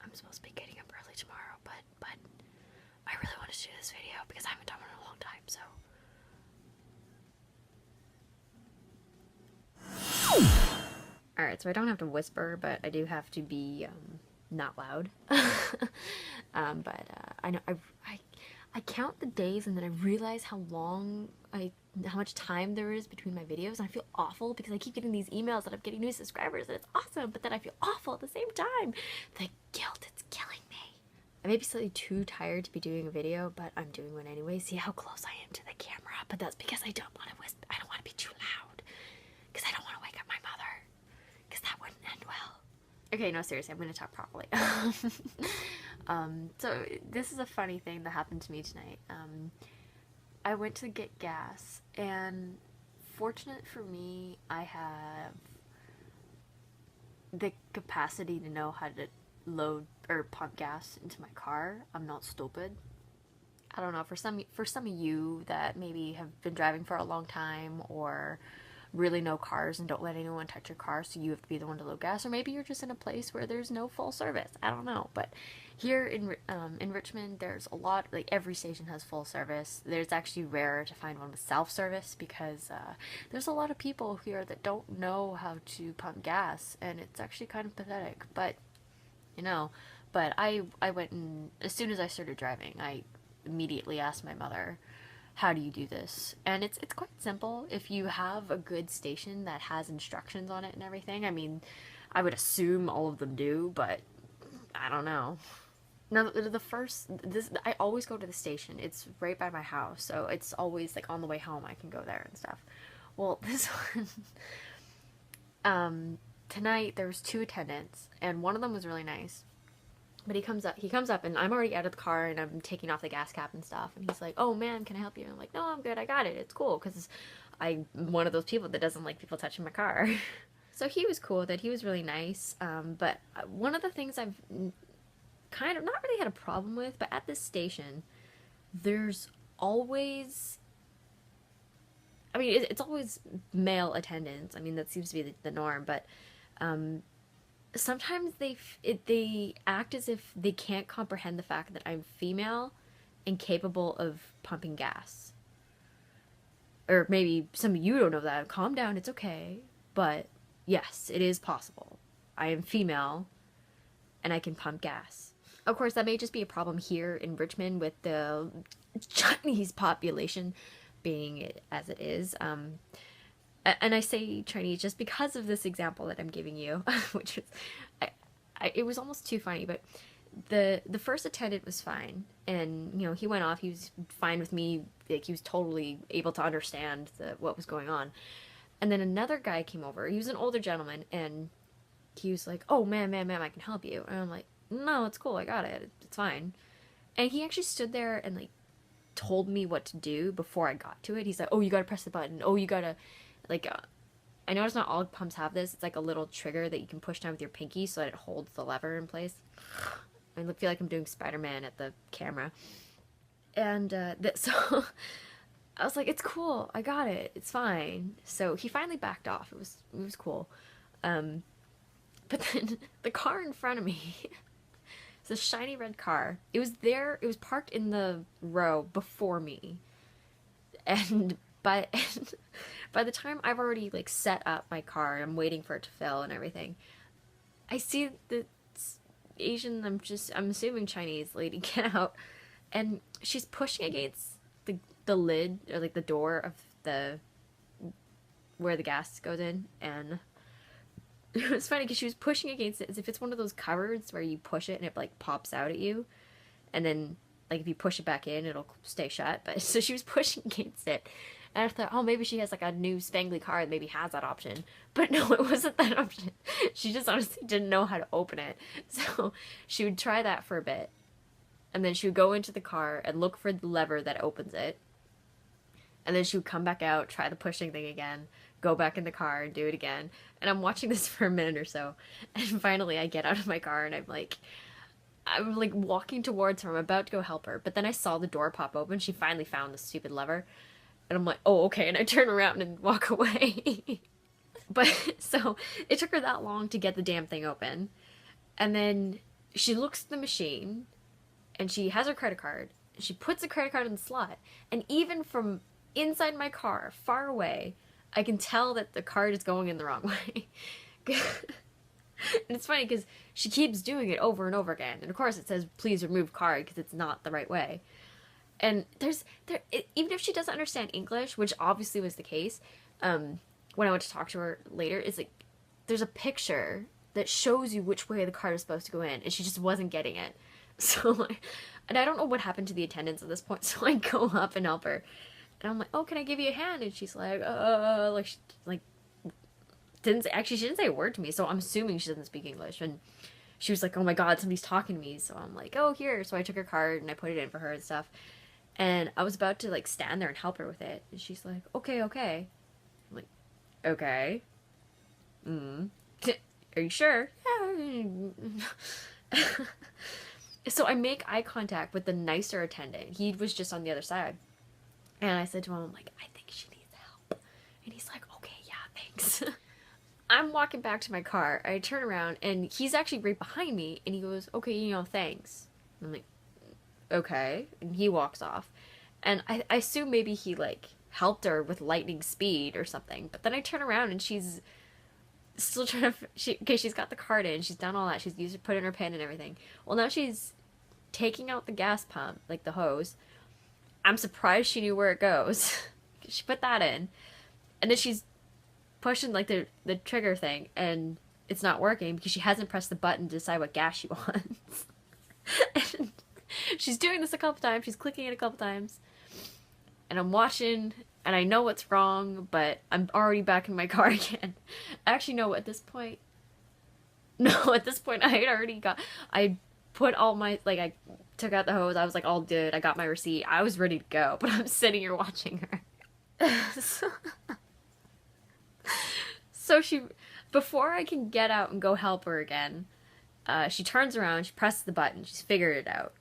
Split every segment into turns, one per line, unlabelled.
I'm supposed to be getting up early tomorrow, but I really want to do this video because I haven't done one in a long time, so. Alright, so I don't have to whisper, but I do have to be, not loud. I know, I count the days and then I realize how much time there is between my videos, and I feel awful because I keep getting these emails that I'm getting new subscribers and it's awesome, but then I feel awful at the same time. The guilt, it's killing me. I may be slightly too tired to be doing a video, but I'm doing one anyway. See how close I am to the camera, but that's because I don't want to whisper. I don't want to be too loud because I don't want to wake up my mother because that wouldn't end well. Okay, no, seriously, I'm gonna talk properly. So this is a funny thing that happened to me tonight. I went to get gas, and fortunate for me, I have the capacity to know how to load or pump gas into my car. I'm not stupid. I don't know, for some of you that maybe have been driving for a long time or really know cars and don't let anyone touch your car, so you have to be the one to load gas, or maybe you're just in a place where there's no full service. I don't know, but here in Richmond, there's a lot, like every station has full service. There's actually rare to find one with self-service because there's a lot of people here that don't know how to pump gas, and it's actually kind of pathetic, but you know. But I went, and as soon as I started driving, I immediately asked my mother, how do you do this? And it's quite simple if you have a good station that has instructions on it and everything. I mean, I would assume all of them do, but I don't know. Now, I always go to the station. It's right by my house, so it's always like on the way home I can go there and stuff. Well, this one, tonight there was two attendants, and one of them was really nice. But he comes up, and I'm already out of the car, and I'm taking off the gas cap and stuff, and he's like, oh man, can I help you? And I'm like, no, I'm good, I got it, it's cool, because I'm one of those people that doesn't like people touching my car. So he was cool, that he was really nice, but one of the things I've kind of not really had a problem with, but at this station, there's always, I mean, it's always male attendants. I mean, that seems to be the norm, but sometimes they act as if they can't comprehend the fact that I'm female and capable of pumping gas. Or maybe some of you don't know that. Calm down, it's okay. But yes, it is possible. I am female and I can pump gas. Of course, that may just be a problem here in Richmond with the Chinese population being as it is. And I say Chinese just because of this example that I'm giving you, which is, it was almost too funny, but the first attendant was fine, and you know, he went off, he was fine with me, like he was totally able to understand what was going on. And then another guy came over, he was an older gentleman, and he was like, oh man, I can help you. And I'm like, no, it's cool, I got it, it's fine. And he actually stood there and like told me what to do before I got to it. He's like, oh, you gotta press the button, oh, you gotta, like, I notice not all pumps have this. It's like a little trigger that you can push down with your pinky so that it holds the lever in place. I feel like I'm doing Spider-Man at the camera. And so I was like, it's cool. I got it. It's fine. So he finally backed off. It was cool. But then the car in front of me, it's a shiny red car. It was there. It was parked in the row before me. And by the time I've already like set up my car, I'm waiting for it to fill and everything, I see the Asian, I'm assuming Chinese lady get out, and she's pushing against the lid, or like the door of the where the gas goes in, and it was funny because she was pushing against it as if it's one of those cupboards where you push it and it like pops out at you, and then like if you push it back in it'll stay shut. But so she was pushing against it, and I thought, oh, maybe she has like a new spangly car that maybe has that option. But no, it wasn't that option. She just honestly didn't know how to open it. So she would try that for a bit, and then she would go into the car and look for the lever that opens it, and then she would come back out, try the pushing thing again, go back in the car and do it again. And I'm watching this for a minute or so, and finally I get out of my car and I'm like walking towards her. I'm about to go help her, but then I saw the door pop open. She finally found the stupid lever, and I'm like, oh, okay, and I turn around and walk away. But so it took her that long to get the damn thing open, and then she looks at the machine and she has her credit card. And she puts the credit card in the slot. And even from inside my car, far away, I can tell that the card is going in the wrong way. And it's funny because she keeps doing it over and over again. And of course it says, please remove card because it's not the right way. And even if she doesn't understand English, which obviously was the case, when I went to talk to her later, it's like, there's a picture that shows you which way the card is supposed to go in, and she just wasn't getting it. So, and I don't know what happened to the attendants at this point, so I go up and help her. And I'm like, oh, can I give you a hand? And she's like, she didn't say a word to me, so I'm assuming she doesn't speak English. And she was like, oh my god, somebody's talking to me. So I'm like, oh, here. So I took her card and I put it in for her and stuff. And I was about to, like, stand there and help her with it. And she's like, okay. I'm like, okay. Are you sure? Yeah. So I make eye contact with the nicer attendant. He was just on the other side. And I said to him, I'm like, I think she needs help. And he's like, okay, yeah, thanks. I'm walking back to my car. I turn around, and he's actually right behind me. And he goes, okay, thanks. I'm like, okay. And he walks off. And I assume maybe he, like, helped her with lightning speed or something. But then I turn around, and she's still trying to... she's got the card in. She's done all that. She's put in her pin and everything. Well, now she's taking out the gas pump, like the hose. I'm surprised she knew where it goes. She put that in. And then she's pushing, like, the trigger thing, and it's not working because she hasn't pressed the button to decide what gas she wants. And she's doing this a couple times. She's clicking it a couple times. And I'm watching, and I know what's wrong, but I'm already back in my car again. Actually, no, at this point... No, at this point, I had already got... I put all my... Like, I took out the hose. I was, like, all good. I got my receipt. I was ready to go, but I'm sitting here watching her. So she... Before I can get out and go help her again, she turns around, she presses the button, she's figured it out.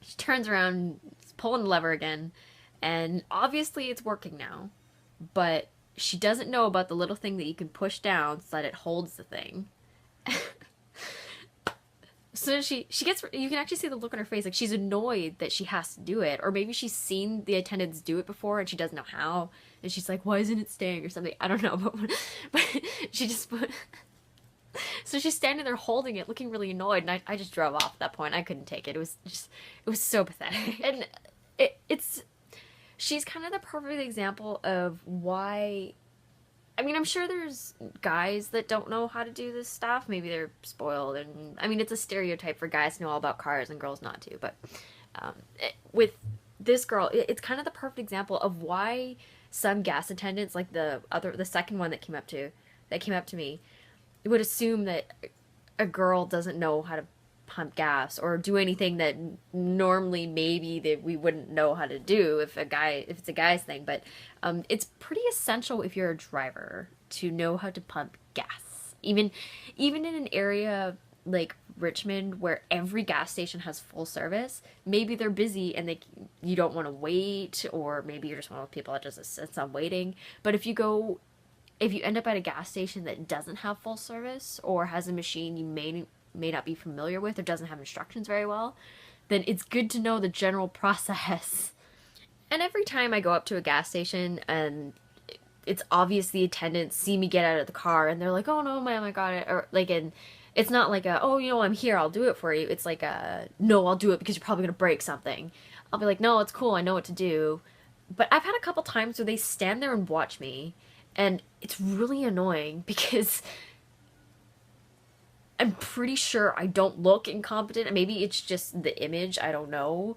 She turns around, she's pulling the lever again, and obviously it's working now, but she doesn't know about the little thing that you can push down so that it holds the thing. So she gets, you can actually see the look on her face, like she's annoyed that she has to do it, or maybe she's seen the attendants do it before and she doesn't know how, and she's like, why isn't it staying, or something, I don't know, but she just put... So she's standing there holding it, looking really annoyed, and I just drove off at that point. I couldn't take it. It was so pathetic. And she's kind of the perfect example of why... I mean, I'm sure there's guys that don't know how to do this stuff. Maybe they're spoiled, and I mean, it's a stereotype for guys to know all about cars and girls not to. But with this girl, it's kind of the perfect example of why some gas attendants, like the second one that came up to me, would assume that a girl doesn't know how to pump gas or do anything that normally maybe that we wouldn't know how to do if it's a guy's thing. But it's pretty essential if you're a driver to know how to pump gas. Even in an area like Richmond where every gas station has full service, maybe they're busy and you don't want to wait, or maybe you're just one of those people that just sits on waiting. But if you end up at a gas station that doesn't have full service or has a machine you may not be familiar with or doesn't have instructions very well, then it's good to know the general process. And every time I go up to a gas station and it's obvious the attendants see me get out of the car and they're like, oh no, ma'am, I got it. Or like, and it's not like oh, I'm here, I'll do it for you. It's like no, I'll do it because you're probably going to break something. I'll be like, no, it's cool, I know what to do. But I've had a couple times where they stand there and watch me, and it's really annoying because I'm pretty sure I don't look incompetent. Maybe it's just the image, I don't know.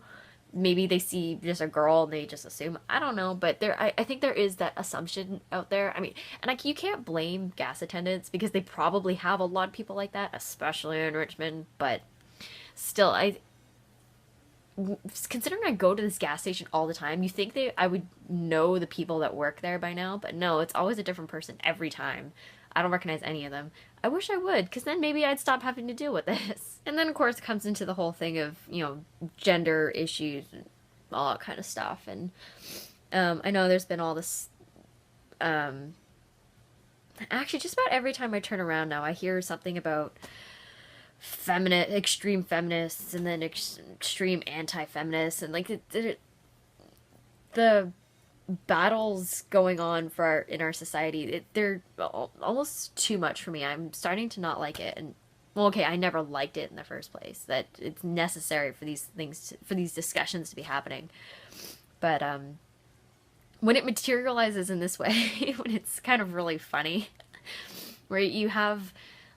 Maybe they see just a girl and they just assume. I don't know, but I think there is that assumption out there. I mean, and you can't blame gas attendants because they probably have a lot of people like that, especially in Richmond. But still, considering I go to this gas station all the time, you think I would know the people that work there by now, but no, it's always a different person every time. I don't recognize any of them. I wish I would, because then maybe I'd stop having to deal with this. And then, of course, it comes into the whole thing of, gender issues and all that kind of stuff. And I know there's been all this... actually, just about every time I turn around now, I hear something about extreme feminists, and then extreme anti-feminists, and like the battles going on in our society, they're almost too much for me. I'm starting to not like it, and well, okay, I never liked it in the first place. That it's necessary for for these discussions to be happening, but when it materializes in this way, when it's kind of really funny, where you have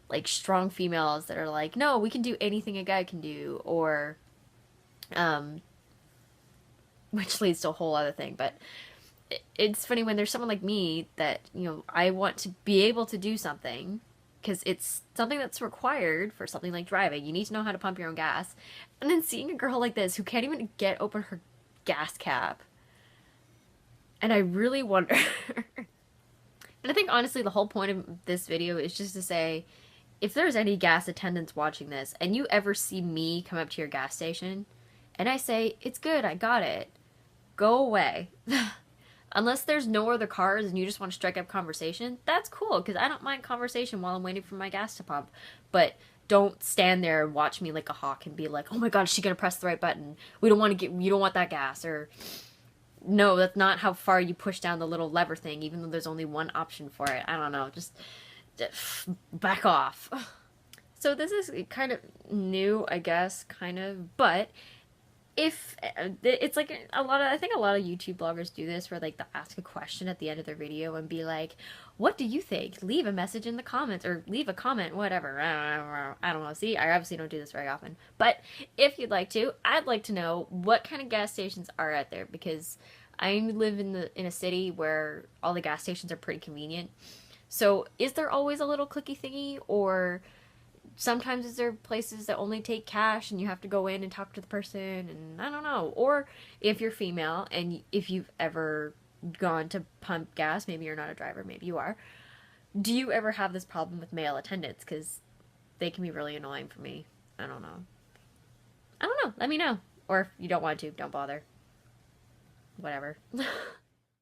like strong females that are like, no, we can do anything a guy can do, or which leads to a whole other thing, but it's funny when there's someone like me that, I want to be able to do something because it's something that's required for something like driving. You need to know how to pump your own gas. And then seeing a girl like this who can't even open her gas cap. And I really wonder. And I think honestly the whole point of this video is just to say, if there's any gas attendants watching this and you ever see me come up to your gas station and I say, it's good, I got it, go away. Unless there's no other cars and you just want to strike up conversation, that's cool, because I don't mind conversation while I'm waiting for my gas to pump. But don't stand there and watch me like a hawk and be like, oh my god, is she gonna press the right button? You don't want that gas. Or, no, that's not how far you push down the little lever thing, even though there's only one option for it. I don't know, just back off. So this is kind of new, I guess, kind of, but if it's like I think a lot of YouTube bloggers do this, where like they'll ask a question at the end of their video and be like, what do you think? Leave a message in the comments, or leave a comment, whatever. I don't know. See, I obviously don't do this very often, but if you'd like to, I'd like to know what kind of gas stations are out there, because I live in a city where all the gas stations are pretty convenient. So is there always a little clicky thingy, or sometimes is there places that only take cash and you have to go in and talk to the person, and I don't know. Or if you're female and if you've ever gone to pump gas, maybe you're not a driver, maybe you are, do you ever have this problem with male attendants? Because they can be really annoying for me. I don't know. Let me know. Or if you don't want to, don't bother. Whatever.